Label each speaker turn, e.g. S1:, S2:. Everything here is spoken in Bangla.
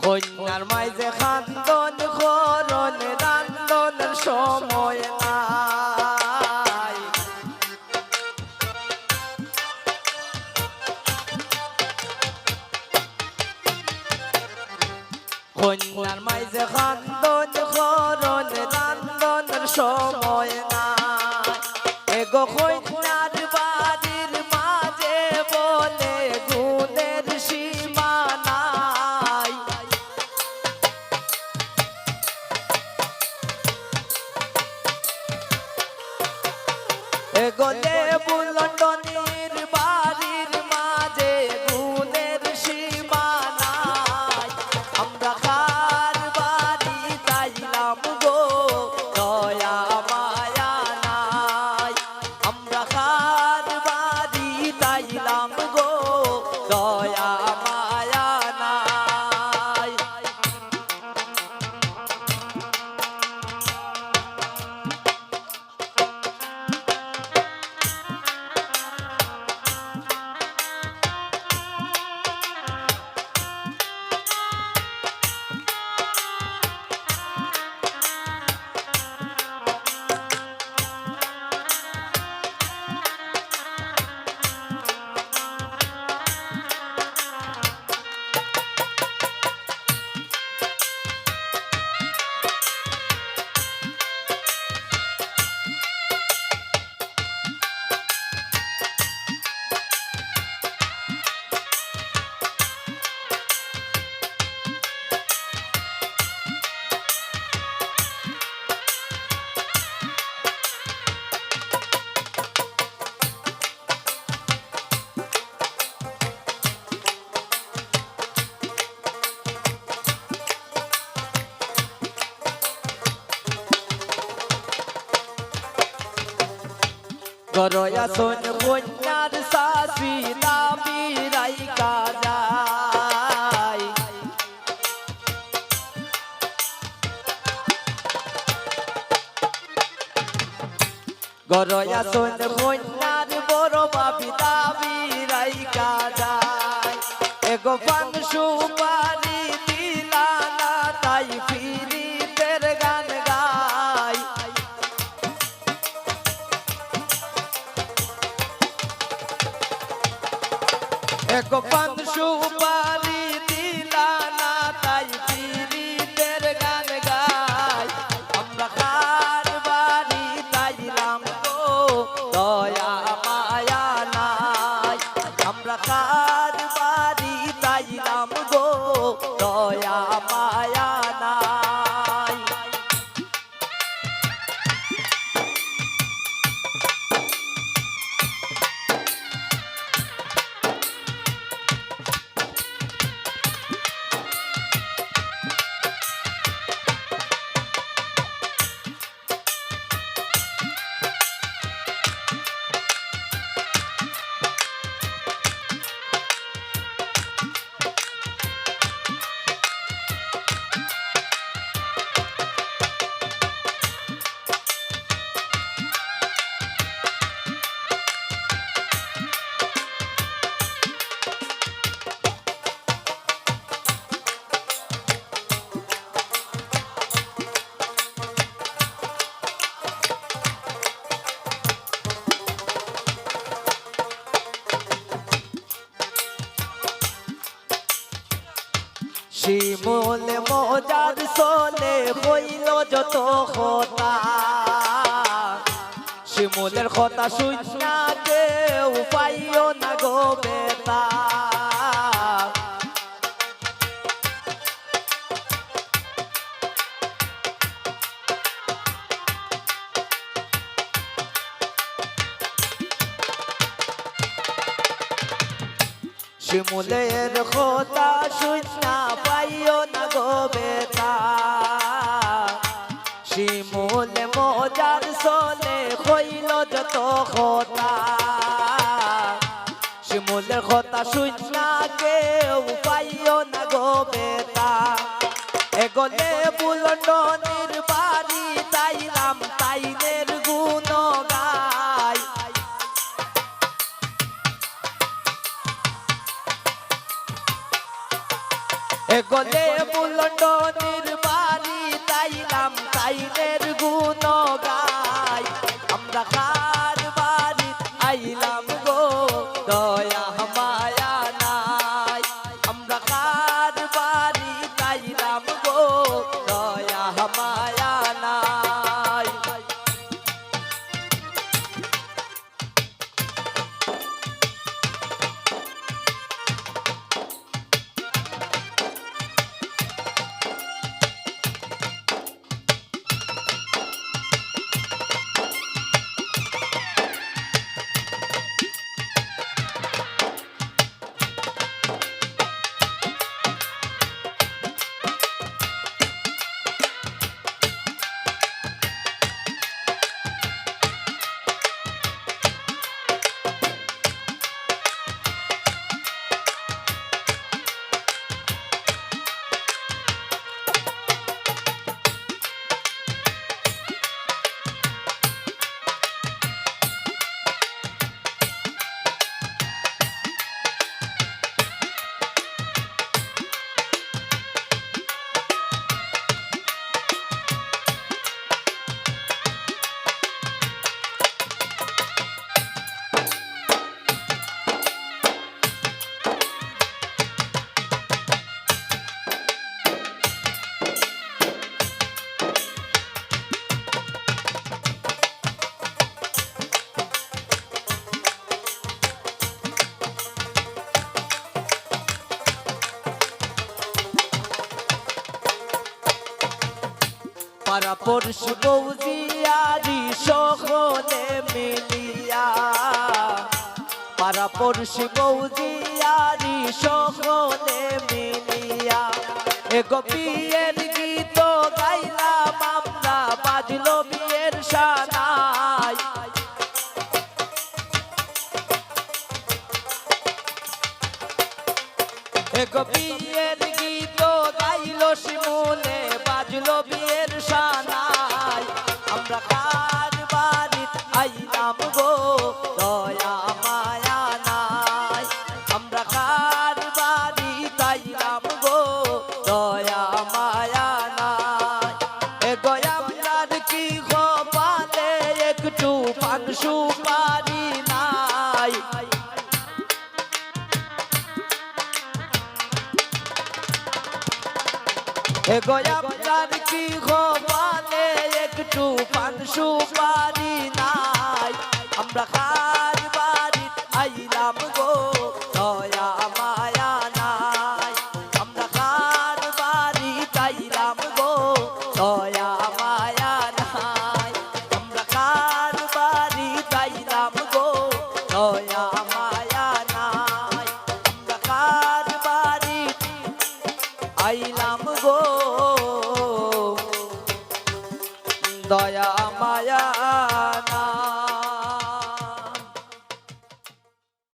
S1: কন্যার মাঝে খান্দন করন রান্দনের সময় নাই। কন্যার মাঝে খান্দন করন রান্দনের সময় নাই। এগো কন্যার বাড়ির মাঝে বলে গুণের সীমা নাই। এগো লেবু লন্ডনের বাড়ির মাঝে গুণের সীমা নাই। আমরা কার বাড়ি যাইলাম গো দয়া মায়া নাই। আমরা কার বাড়ি যাইলাম গো দয়া মায়া নাই। গরয়া সোন কন্যার শাশি দাবি রাইকা যায়। গরয়া সোন কন্যার বড় বাবি দাবি রাইকা যায়। এগো পান সুপারি দিলা না তাই ফিরিতের গান গায়। এক পান সুপারি দিলা না তাই পীড়িতের গান গায়। আমরা কার বাড়ি যাইলাম গো দয়া মায়া নাই। আমরা কার বাড়ি যাইলাম গো দয়া মায়া নাই। শিমুল মজার সোলে হইল যত কথা। শিমুলের কথা শুননা কেউ পাইও না গো বেতা। শিমুলের কথা শুননা পাইও না গো বেতা। শিমুল মজার সোলে হইল যত কথা। শিমুলের কথা শুননা কেউ পাইও না গো বেতা। এগোলে বুলন্ডনের বাড়ি যাইলাম তাইনের গুণ গাই। এগোলে বুলন্ডনির বাড়ি তাইলাম তাইনের গুণ গাই আমরা কার বাড়ি আইলাম গো দয়া মায়া নাই আমরা কার বাড়ি তাইলাম গো দয়া মায়া নাই পাড়াপড়শি বৌজিয়ারি সকলে মিলিয়া পাড়াপড়শি বৌজিয়ারি সকলে মিলিয়া এগো বিয়ের গীত গাইলাম আমরা বাজলো বিয়ের সানাই এগো বিয়ের গীত গাইলো শিমুলে বাজলো বিয়ের সানাই আমরা কার বাড়ি আইলাম গো দয়া মায়া নাই আমরা কার বাড়ি আইলাম গো দয়া মায়া নাই এগো আমরার কি কপালে একটু পান সুপারি নাই এগো আপনার কি কপালে একটু পান সুপারি নাই আমরা কার বাড়ি আইলাম গো দয়া মায়া নাই আমরা কার বাড়ি আইলাম গো দয়া মায়া নাই আমরা কার বাড়ি আইলাম গো দয়া মায়া নাই আমরা কার বাড়ি আইলাম গো দয়া মায়া